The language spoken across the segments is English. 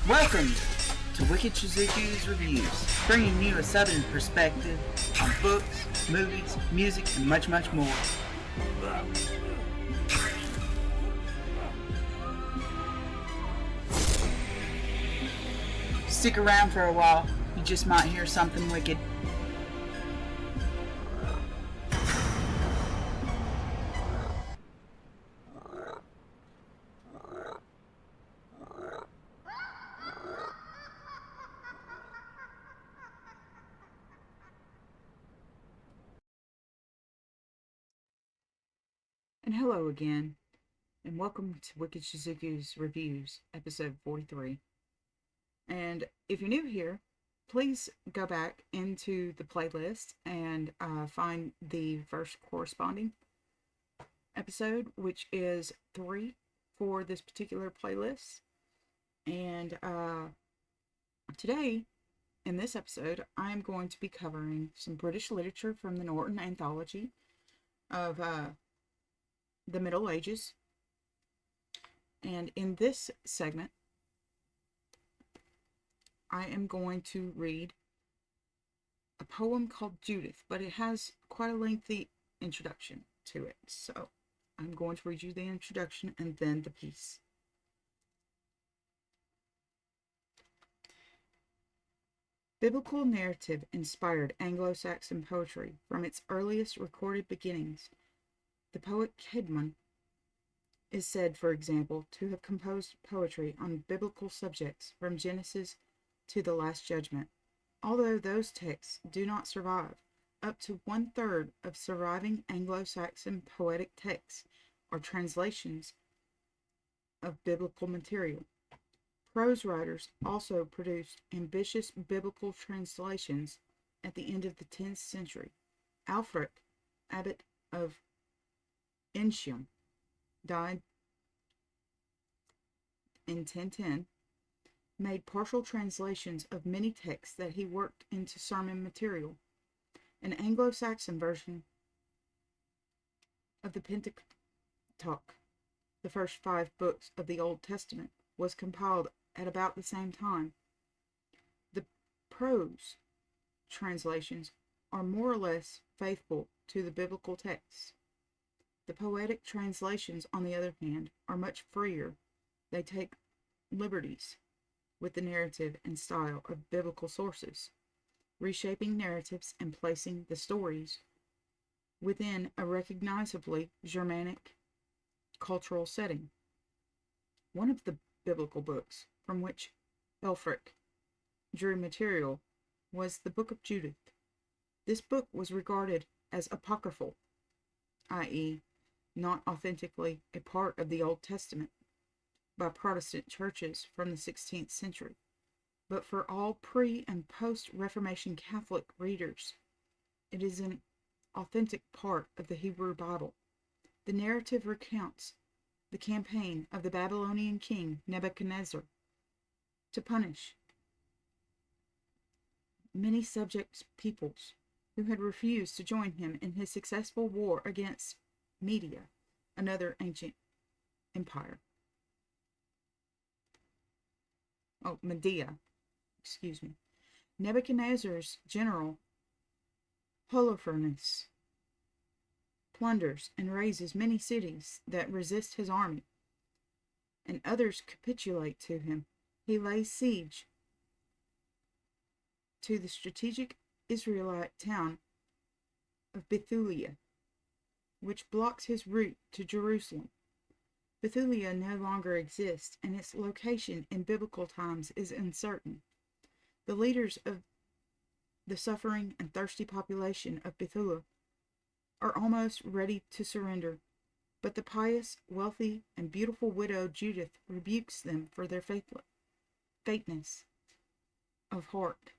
Welcome to Wicked Shizuku's Reviews, bringing you a southern perspective on books, movies, music, and much, much more. Stick around for a while, you just might hear something wicked. And hello again, and welcome to Wicked Shizuku's Reviews, episode 43. And if you're new here, please go back into the playlist and find the first corresponding episode, which is 3 for this particular playlist. And today, in this episode, I'm going to be covering some British literature from the Norton Anthology of the Middle Ages. And in this segment, I am going to read a poem called Judith, but it has quite a lengthy introduction to it. So I'm going to read you the introduction and then the piece. Biblical narrative inspired Anglo-Saxon poetry from its earliest recorded beginnings. The poet Cannell is said, for example, to have composed poetry on biblical subjects from Genesis to the Last Judgment. Although those texts do not survive, up to 1/3 of surviving Anglo-Saxon poetic texts are translations of biblical material. Prose writers also produced ambitious biblical translations at the end of the 10th century. Alfric, abbot of Ensham, died in 1010, made partial translations of many texts that he worked into sermon material. An Anglo-Saxon version of the Pentateuch, the first 5 books of the Old Testament, was compiled at about the same time. The prose translations are more or less faithful to the biblical texts. The poetic translations, on the other hand, are much freer. They take liberties with the narrative and style of biblical sources, reshaping narratives and placing the stories within a recognizably Germanic cultural setting. One of the biblical books from which Alfric drew material was the Book of Judith. This book was regarded as apocryphal, i.e., not authentically a part of the Old Testament, by Protestant churches from the 16th century, but for all pre- and post-Reformation Catholic readers, it is an authentic part of the Hebrew Bible. The narrative recounts the campaign of the Babylonian king Nebuchadnezzar to punish many subject peoples who had refused to join him in his successful war against Media, another ancient empire. Medea, excuse me. Nebuchadnezzar's general Holofernes plunders and razes many cities that resist his army, and others capitulate to him. He lays siege to the strategic Israelite town of Bethulia, which blocks his route to Jerusalem. Bethulia no longer exists, and its location in biblical times is uncertain. The leaders of the suffering and thirsty population of Bethulia are almost ready to surrender, but the pious, wealthy, and beautiful widow Judith rebukes them for their faintness of heart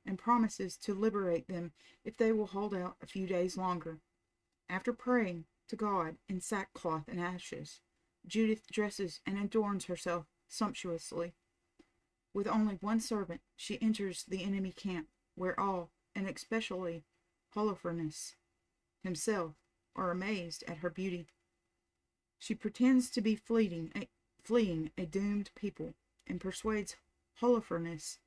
and promises to liberate them if they will hold out a few days longer. After praying to God in sackcloth and ashes. Judith dresses and adorns herself sumptuously. With only one servant, she enters the enemy camp, where all, and especially Holofernes himself, are amazed at her beauty. She pretends to be fleeing a doomed people, and persuades Holofernes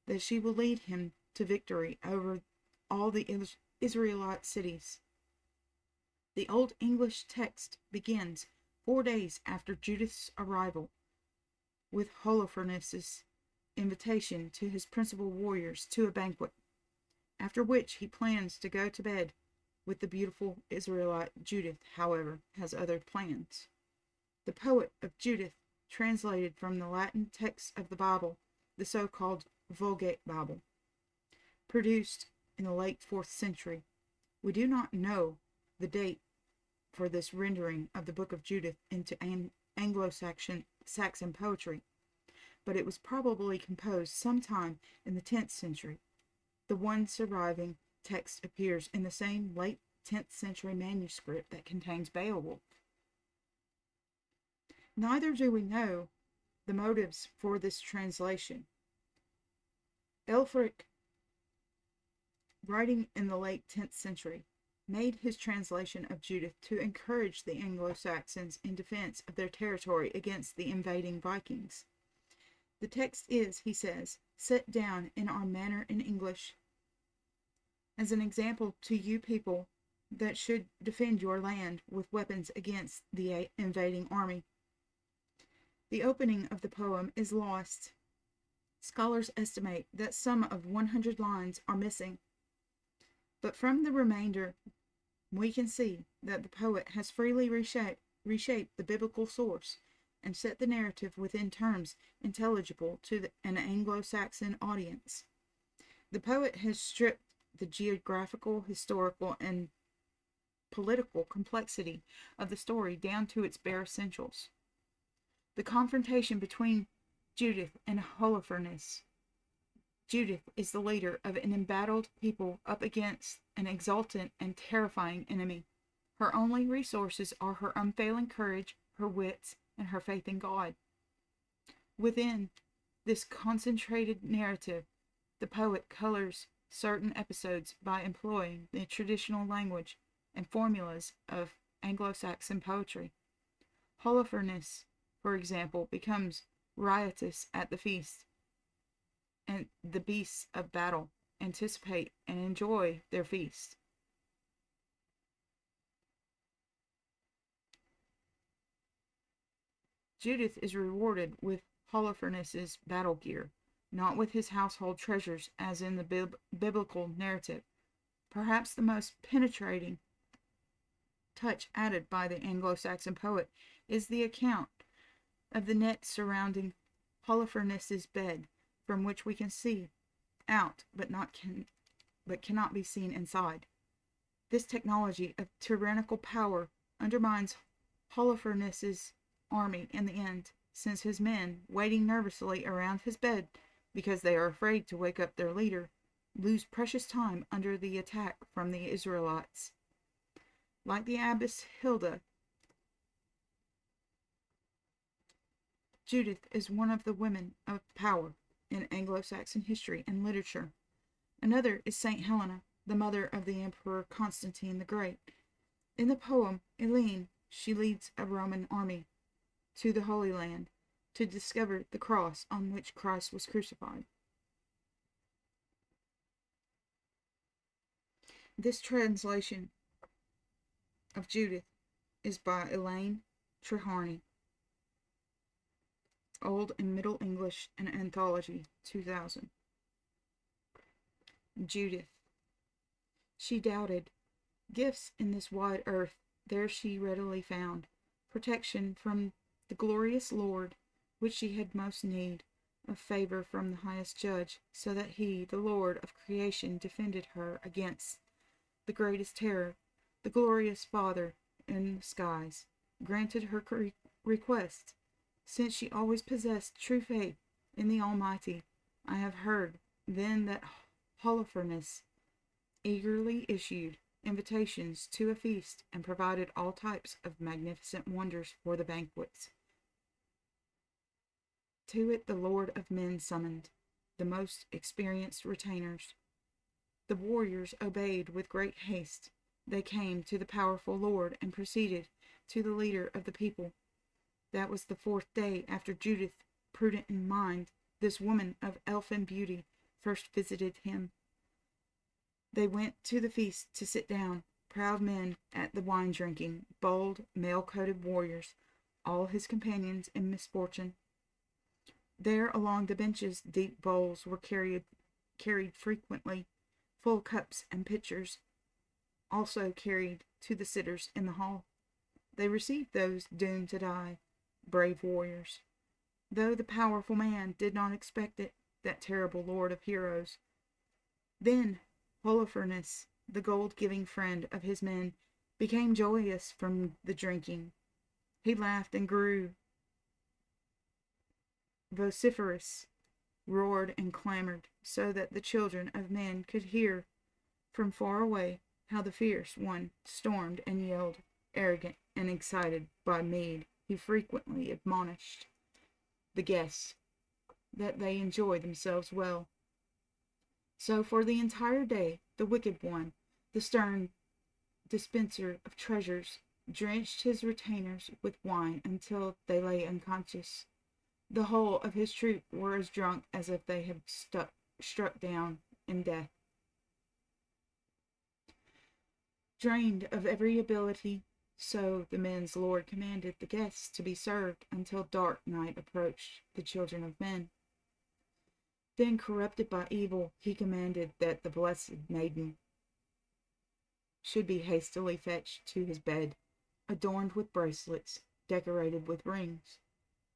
that she will lead him to victory over all the Israelite cities. The Old English text begins 4 days after Judith's arrival, with Holofernes' invitation to his principal warriors to a banquet, after which he plans to go to bed with the beautiful Israelite. Judith, however, has other plans. The poet of Judith, translated from the Latin text of the Bible, the so-called Vulgate Bible, produced in the late 4th century. We do not know the date for this rendering of the Book of Judith into Anglo-Saxon poetry, but it was probably composed sometime in the 10th century. The one surviving text appears in the same late 10th century manuscript that contains Beowulf. Neither do we know the motives for this translation. Elfric, writing in the late 10th century, made his translation of Judith to encourage the Anglo-Saxons in defense of their territory against the invading Vikings. The text is, he says, set down in our manner in English as an example to you people that should defend your land with weapons against the invading army. The opening of the poem is lost. Scholars estimate that some of 100 lines are missing, but from the remainder we can see that the poet has freely reshaped the biblical source and set the narrative within terms intelligible to an Anglo-Saxon audience. The poet has stripped the geographical, historical, and political complexity of the story down to its bare essentials. The confrontation between Judith and Holofernes. Judith is the leader of an embattled people up against an exultant and terrifying enemy. Her only resources are her unfailing courage, her wits, and her faith in God. Within this concentrated narrative, the poet colors certain episodes by employing the traditional language and formulas of Anglo-Saxon poetry. Holofernes, for example, becomes riotous at the feast, and the beasts of battle anticipate and enjoy their feast. Judith is rewarded with Holofernes' battle gear, not with his household treasures as in the biblical narrative. Perhaps the most penetrating touch added by the Anglo-Saxon poet is the account of the net surrounding Holofernes' bed, from which we can see out but cannot be seen inside. This technology of tyrannical power undermines Holofernes' army in the end, since his men, waiting nervously around his bed because they are afraid to wake up their leader, lose precious time under the attack from the Israelites. Like the abbess Hilda, Judith is one of the women of power in Anglo-Saxon history and literature. Another is Saint Helena, the mother of the Emperor Constantine the Great. In the poem Aeneid, she leads a Roman army to the Holy Land to discover the cross on which Christ was crucified. This translation of Judith is by Elaine Treharne, Old and Middle English and Anthology, 2000. Judith. She doubted. Gifts in this wide earth there she readily found, protection from the glorious Lord, which she had most need, of favor from the highest judge, so that he, the Lord of creation, defended her against the greatest terror. The glorious Father in the skies granted her request, since she always possessed true faith in the Almighty. I have heard then that Holofernes eagerly issued invitations to a feast and provided all types of magnificent wonders for the banquets. To it the Lord of Men summoned the most experienced retainers. The warriors obeyed with great haste. They came to the powerful Lord and proceeded to the leader of the people. That was the 4th day after Judith, prudent in mind, this woman of elfin beauty, first visited him. They went to the feast to sit down, proud men at the wine drinking, bold, mail-coated warriors, all his companions in misfortune. There along the benches deep bowls were carried frequently, full cups and pitchers, also carried to the sitters in the hall. They received those doomed to die, brave warriors. Though the powerful man did not expect it, that terrible lord of heroes. Then Holofernes, the gold-giving friend of his men, became joyous from the drinking. He laughed and grew vociferous, roared and clamored, so that the children of men could hear from far away how the fierce one stormed and yelled. Arrogant and excited by mead, he frequently admonished the guests that they enjoy themselves well. So for the entire day, the wicked one, the stern dispenser of treasures, drenched his retainers with wine until they lay unconscious. The whole of his troop were as drunk as if they had struck down in death. Drained of every ability, so the men's lord commanded the guests to be served until dark night approached the children of men. Then, corrupted by evil, he commanded that the blessed maiden should be hastily fetched to his bed, adorned with bracelets, decorated with rings.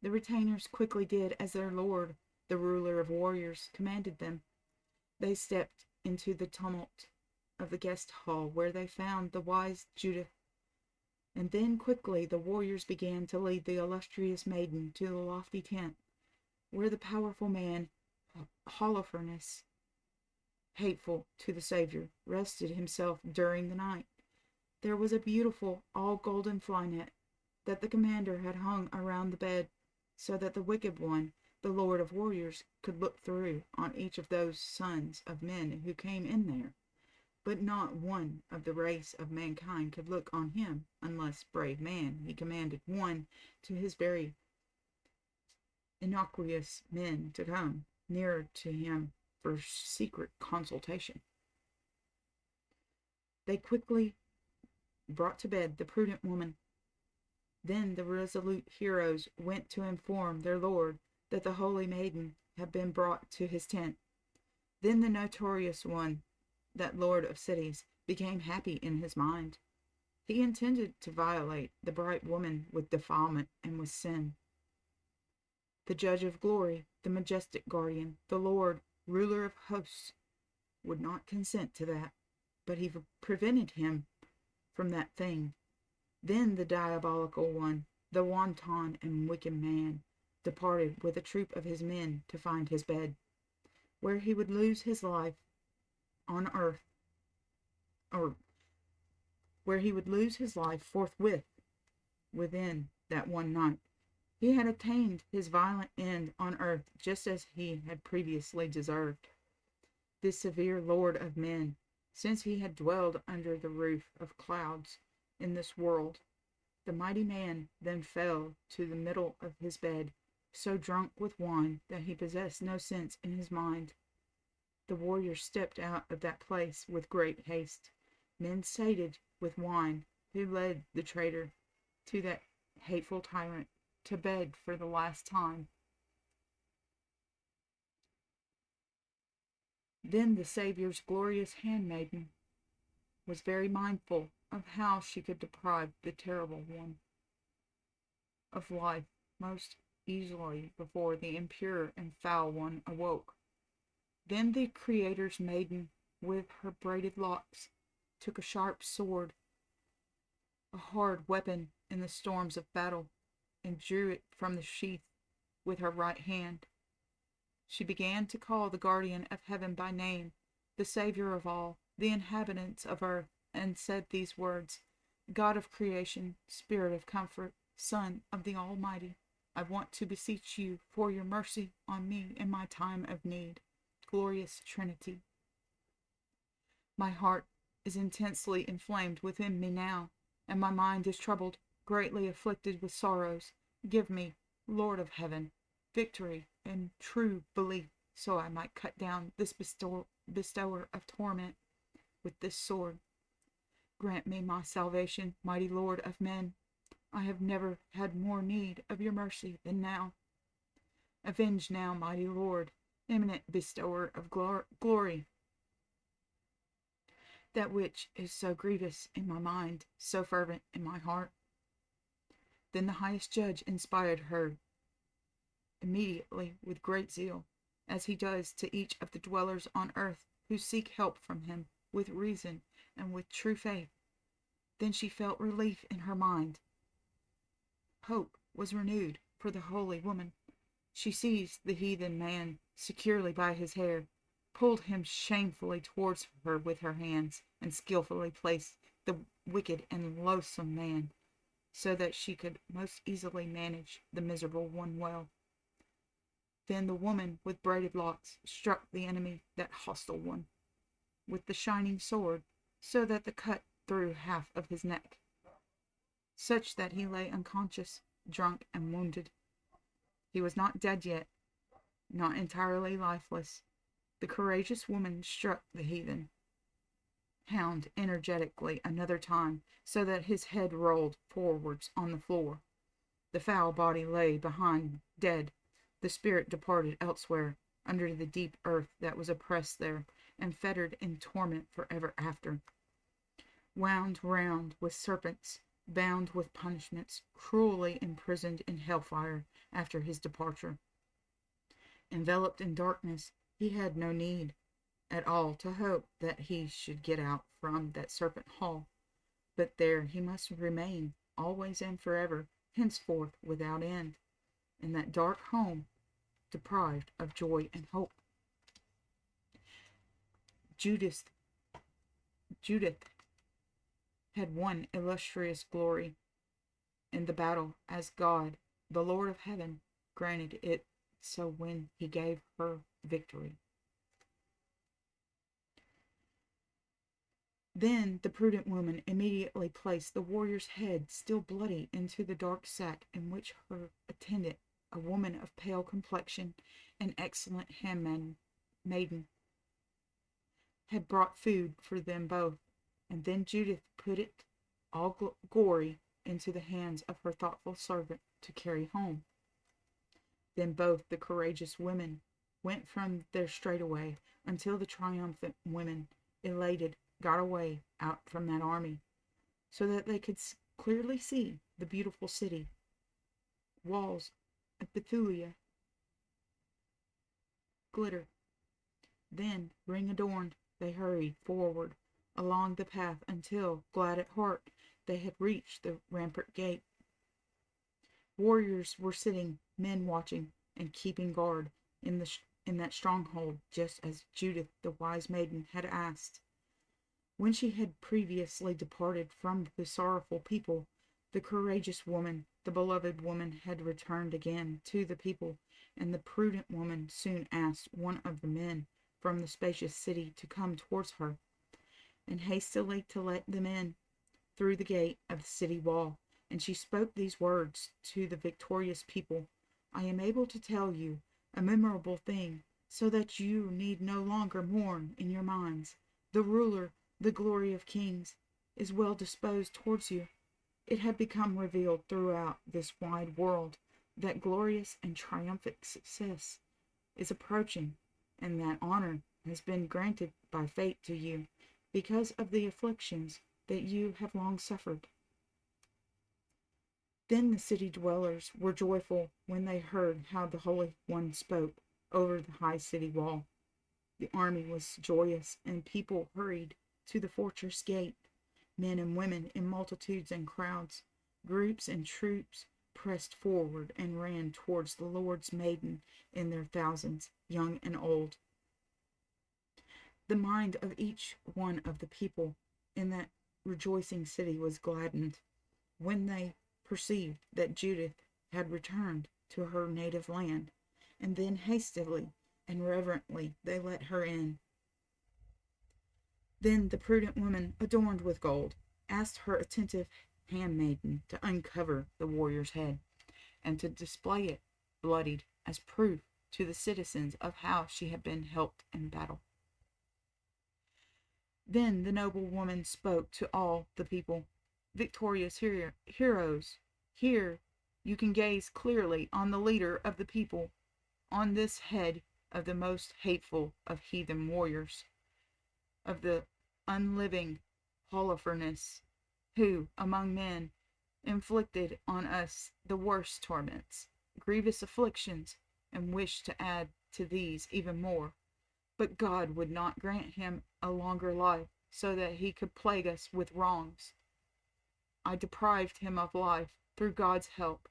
The retainers quickly did as their lord, the ruler of warriors, commanded them. They stepped into the tumult of the guest hall, where they found the wise Judith. And then quickly the warriors began to lead the illustrious maiden to the lofty tent, where the powerful man, Holofernes, hateful to the Savior, rested himself during the night. There was a beautiful, all-golden fly-net that the commander had hung around the bed, so that the wicked one, the Lord of Warriors, could look through on each of those sons of men who came in there. But not one of the race of mankind could look on him, unless, brave man, he commanded one to his very innocuous men to come nearer to him for secret consultation. They quickly brought to bed the prudent woman. Then the resolute heroes went to inform their lord that the holy maiden had been brought to his tent. Then the notorious one, that lord of cities, became happy in his mind. He intended to violate the bright woman with defilement and with sin. The judge of glory, the majestic guardian, the Lord, ruler of hosts, would not consent to that, but he prevented him from that thing. Then the diabolical one, the wanton and wicked man, departed with a troop of his men to find his bed, where he would lose his life on earth, or where he would lose his life forthwith within that one night. He had attained his violent end on earth just as he had previously deserved. This severe lord of men, since he had dwelled under the roof of clouds in this world, the mighty man then fell to the middle of his bed, so drunk with wine that he possessed no sense in his mind. The warriors stepped out of that place with great haste, men sated with wine, who led the traitor to that hateful tyrant to bed for the last time. Then the Saviour's glorious handmaiden was very mindful of how she could deprive the terrible one of life most easily before the impure and foul one awoke. Then the Creator's maiden, with her braided locks, took a sharp sword, a hard weapon in the storms of battle, and drew it from the sheath with her right hand. She began to call the guardian of heaven by name, the Savior of all, the inhabitants of earth, and said these words: God of creation, Spirit of comfort, Son of the Almighty, I want to beseech you for your mercy on me in my time of need. Glorious Trinity. My heart is intensely inflamed within me now, and my mind is troubled, greatly afflicted with sorrows. Give me, Lord of heaven, victory and true belief, so I might cut down this bestower of torment with this sword. Grant me my salvation, mighty Lord of men. I have never had more need of your mercy than now. Avenge now, mighty Lord, eminent bestower of glory, that which is so grievous in my mind, so fervent in my heart. Then the highest judge inspired her immediately with great zeal, as he does to each of the dwellers on earth who seek help from him with reason and with true faith. Then she felt relief in her mind. Hope was renewed for the holy woman. She seized the heathen man securely by his hair, pulled him shamefully towards her with her hands, and skillfully placed the wicked and loathsome man so that she could most easily manage the miserable one well. Then the woman with braided locks struck the enemy, that hostile one, with the shining sword, so that the cut through half of his neck, such that he lay unconscious, drunk, and wounded. He was not dead yet, not entirely lifeless. The courageous woman struck the heathen hound energetically another time, so that his head rolled forwards on the floor. The foul body lay behind dead. The spirit departed elsewhere, under the deep earth that was oppressed there, and fettered in torment forever after. Wound round with serpents, bound with punishments, cruelly imprisoned in hellfire after his departure. Enveloped in darkness, he had no need at all to hope that he should get out from that serpent hall, but there he must remain, always and forever, henceforth without end, in that dark home, deprived of joy and hope. Judith had won illustrious glory in the battle, as God, the Lord of heaven, granted it so when he gave her victory. Then the prudent woman immediately placed the warrior's head, still bloody, into the dark sack in which her attendant, a woman of pale complexion and excellent handmaiden, had brought food for them both, and then Judith put it, all gory, into the hands of her thoughtful servant to carry home. Then both the courageous women went from there straightway, until the triumphant women, elated, got away out from that army, so that they could clearly see the beautiful city, walls of Bethulia glitter. Then, ring adorned, they hurried forward along the path until, glad at heart, they had reached the rampart gate. Warriors were sitting, men watching and keeping guard in that stronghold, just as Judith, the wise maiden, had asked. When she had previously departed from the sorrowful people, the courageous woman, the beloved woman, had returned again to the people, and the prudent woman soon asked one of the men from the spacious city to come towards her, and hastily to let them in through the gate of the city wall. And she spoke these words to the victorious people: I am able to tell you a memorable thing, so that you need no longer mourn in your minds. The ruler, the glory of kings, is well disposed towards you. It had become revealed throughout this wide world that glorious and triumphant success is approaching, and that honor has been granted by fate to you because of the afflictions that you have long suffered. Then the city dwellers were joyful when they heard how the Holy One spoke over the high city wall. The army was joyous, and people hurried to the fortress gate. Men and women in multitudes and crowds, groups and troops, pressed forward and ran towards the Lord's maiden in their thousands, young and old. The mind of each one of the people in that rejoicing city was gladdened when they perceived that Judith had returned to her native land, and then hastily and reverently they let her in. Then the prudent woman, adorned with gold, asked her attentive handmaiden to uncover the warrior's head, and to display it bloodied as proof to the citizens of how she had been helped in battle. Then the noble woman spoke to all the people. Victorious heroes, here you can gaze clearly on the leader of the people, on this head of the most hateful of heathen warriors, of the unliving Holofernes, who, among men, inflicted on us the worst torments, grievous afflictions, and wished to add to these even more. But God would not grant him a longer life, so that he could plague us with wrongs. I deprived him of life through God's help.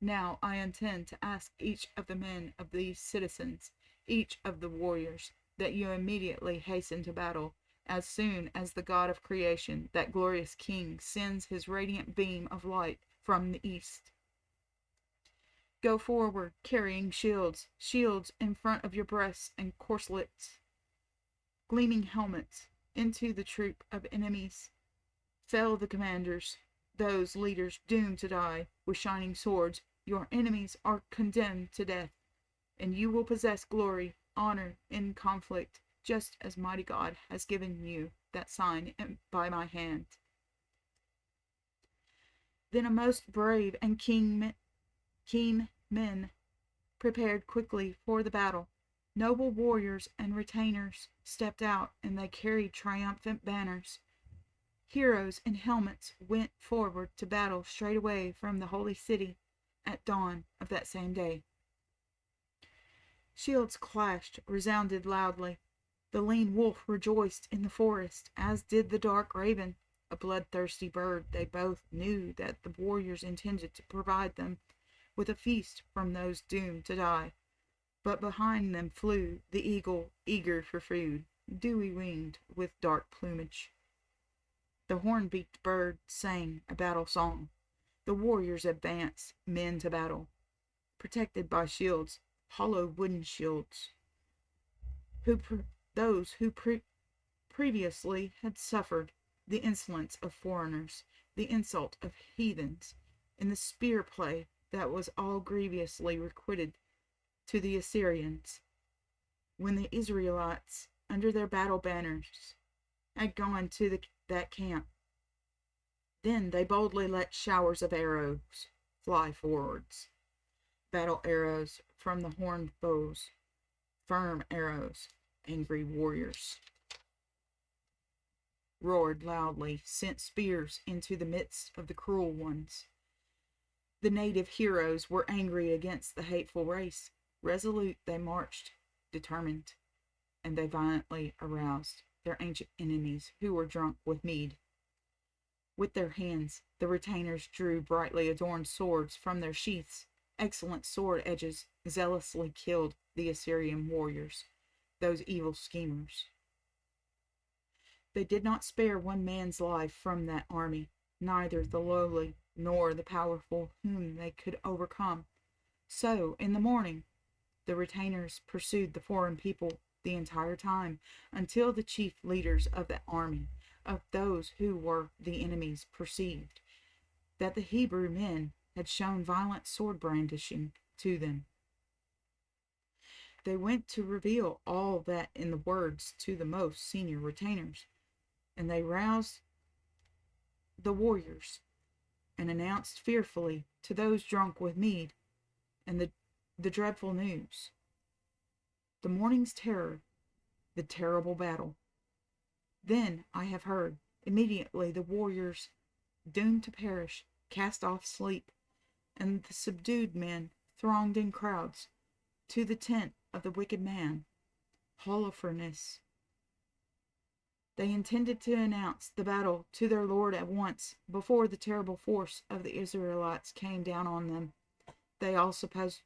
Now I intend to ask each of the men of these citizens, each of the warriors, that you immediately hasten to battle, as soon as the God of creation, that glorious King, sends his radiant beam of light from the east. Go forward, carrying shields in front of your breasts and corselets, gleaming helmets, into the troop of enemies. Fell the commanders, those leaders doomed to die with shining swords. Your enemies are condemned to death, and you will possess glory, honor in conflict, just as mighty God has given you that sign by my hand. Then a most brave and keen men prepared quickly for the battle. Noble warriors and retainers stepped out, and they carried triumphant banners. Heroes in helmets went forward to battle straight away from the holy city at dawn of that same day. Shields clashed, resounded loudly. The lean wolf rejoiced in the forest, as did the dark raven, a bloodthirsty bird. They both knew that the warriors intended to provide them with a feast from those doomed to die. But behind them flew the eagle, eager for food, dewy-winged with dark plumage. The horn-beaked bird sang a battle song. The warriors advanced, men to battle, protected by shields, hollow wooden shields. Those who previously had suffered the insolence of foreigners, the insult of heathens, in the spear play that was all grievously requited to the Assyrians, when the Israelites, under their battle banners, had gone to that camp. Then they boldly let showers of arrows fly forwards, battle arrows from the horned bows, firm arrows, angry warriors roared loudly, sent spears into the midst of the cruel ones. The native heroes were angry against the hateful race. Resolute they marched, determined, and they violently aroused their ancient enemies who were drunk with mead. With their hands, the retainers drew brightly adorned swords from their sheaths. Excellent sword edges zealously killed the Assyrian warriors, those evil schemers. They did not spare one man's life from that army, neither the lowly nor the powerful whom they could overcome. So, in the morning, the retainers pursued the foreign people the entire time, until the chief leaders of the army, of those who were the enemies, perceived that the Hebrew men had shown violent sword brandishing to them. They went to reveal all that in the words to the most senior retainers, and they roused the warriors and announced fearfully to those drunk with mead and the dreadful news. The morning's terror, the terrible battle. Then I have heard, immediately the warriors, doomed to perish, cast off sleep, and the subdued men thronged in crowds to the tent of the wicked man, Holofernes. They intended to announce the battle to their lord at once, before the terrible force of the Israelites came down on them. They all supposed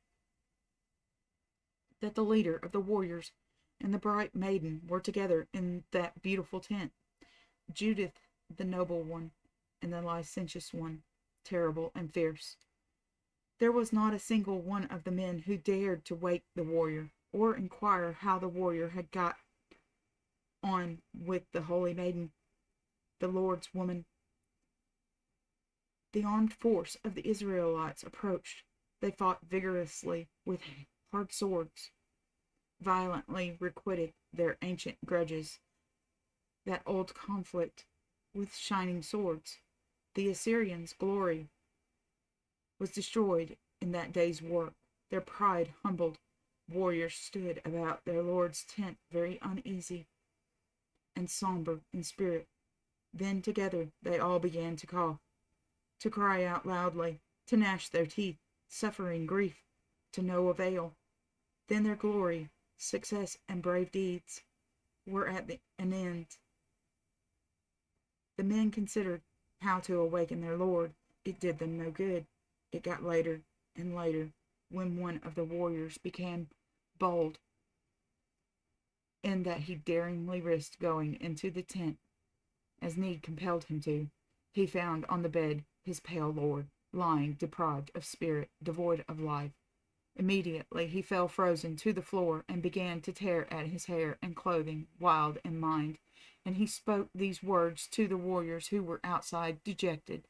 that the leader of the warriors and the bright maiden were together in that beautiful tent. Judith the noble one and the licentious one, terrible and fierce. There was not a single one of the men who dared to wake the warrior, or inquire how the warrior had got on with the holy maiden, the Lord's woman. The armed force of the Israelites approached. They fought vigorously with hard swords, violently requited their ancient grudges, that old conflict with shining swords. The Assyrians' glory was destroyed in that day's work. Their pride humbled. Warriors stood about their Lord's tent very uneasy and somber in spirit. Then together they all began to cough, to cry out loudly, to gnash their teeth, suffering grief to no avail. Then their glory, success, and brave deeds were at an end. The men considered how to awaken their lord. It did them no good. It got later and later, when one of the warriors became bold, in that he daringly risked going into the tent, as need compelled him to. He found on the bed his pale lord, lying deprived of spirit, devoid of life. Immediately he fell frozen to the floor and began to tear at his hair and clothing, wild in mind, and he spoke these words to the warriors who were outside, dejected.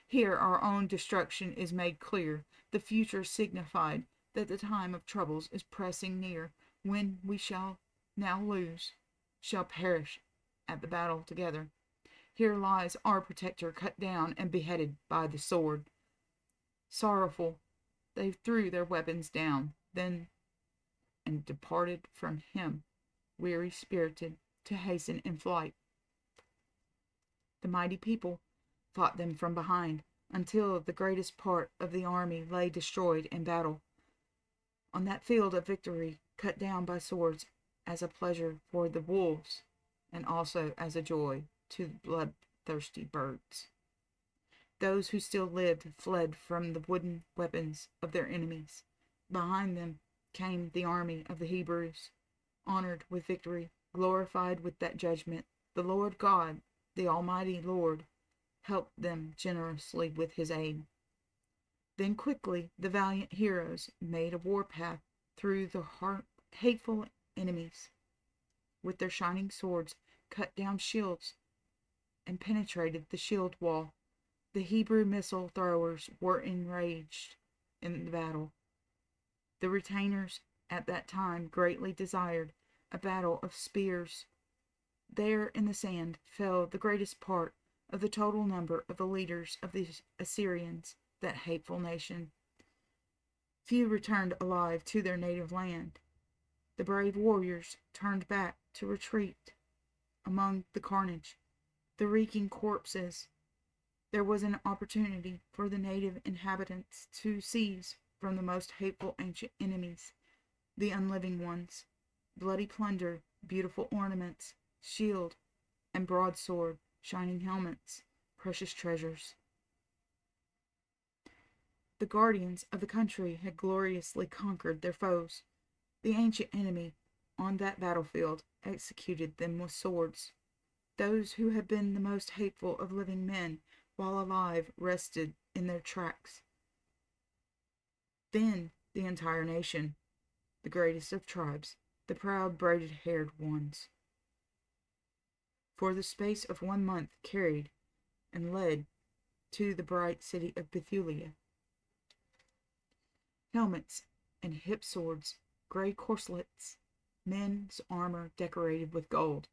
Here our own destruction is made clear, the future signified, that the time of troubles is pressing near, when we shall now lose, shall perish at the battle together. Here lies our protector cut down and beheaded by the sword. Sorrowful, they threw their weapons down, then and departed from him, weary-spirited, to hasten in flight. The mighty people fought them from behind, until the greatest part of the army lay destroyed in battle. On that field of victory, cut down by swords, as a pleasure for the wolves, and also as a joy to the bloodthirsty birds. Those who still lived fled from the wooden weapons of their enemies. Behind them came the army of the Hebrews, honored with victory, glorified with that judgment. The Lord God, the Almighty Lord, helped them generously with his aid. Then quickly the valiant heroes made a warpath through the hateful enemies. With their shining swords, cut down shields and penetrated the shield wall. The Hebrew missile throwers were enraged in the battle. The retainers at that time greatly desired a battle of spears. There in the sand fell the greatest part of the total number of the leaders of the Assyrians, that hateful nation. Few returned alive to their native land. The brave warriors turned back to retreat among the carnage, the reeking corpses. There was an opportunity for the native inhabitants to seize from the most hateful ancient enemies, the unliving ones, bloody plunder, beautiful ornaments, shield and broadsword, shining helmets, precious treasures. The guardians of the country had gloriously conquered their foes. The ancient enemy on that battlefield executed them with swords. Those who had been the most hateful of living men while alive rested in their tracks. Then the entire nation, the greatest of tribes, the proud braided-haired ones, for the space of 1 month carried and led to the bright city of Bethulia. Helmets and hip swords, gray corselets, men's armor decorated with gold,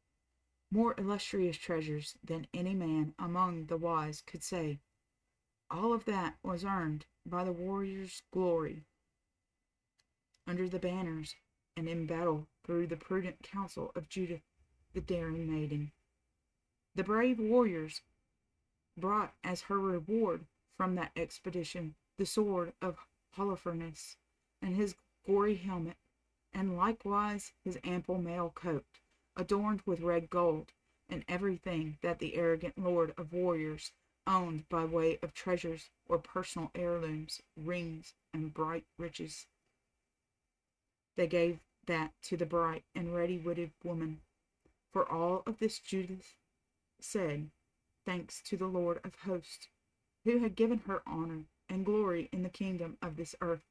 more illustrious treasures than any man among the wise could say. All of that was earned by the warrior's glory, under the banners and in battle through the prudent counsel of Judith, the daring maiden. The brave warriors brought as her reward from that expedition the sword of Holofernes and his gory helmet, and likewise his ample mail coat, adorned with red gold, and everything that the arrogant lord of warriors owned by way of treasures or personal heirlooms, rings, and bright riches. They gave that to the bright and ready-witted woman. For all of this Judith said, thanks to the Lord of hosts, who had given her honor and glory in the kingdom of this earth,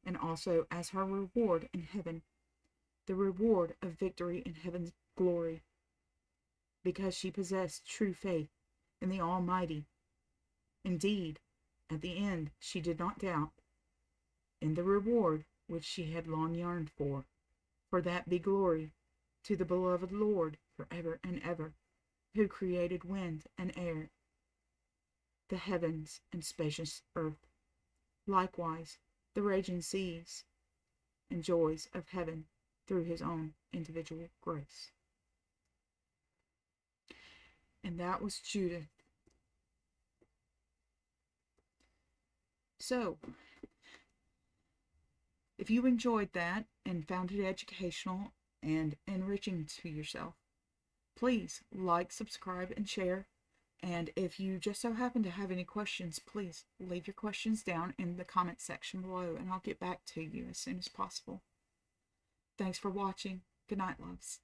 and also as her reward in heaven, the reward of victory in heaven's glory, because she possessed true faith in the Almighty. Indeed, at the end she did not doubt in the reward which she had long yearned for that be glory to the beloved Lord forever and ever, who created wind and air, the heavens and spacious earth, likewise the raging seas and joys of heaven through his own individual grace. And that was Judith. So, if you enjoyed that and found it educational and enriching to yourself, please like, subscribe, and share. And if you just so happen to have any questions, please leave your questions down in the comment section below, and I'll get back to you as soon as possible. Thanks for watching. Good night, loves.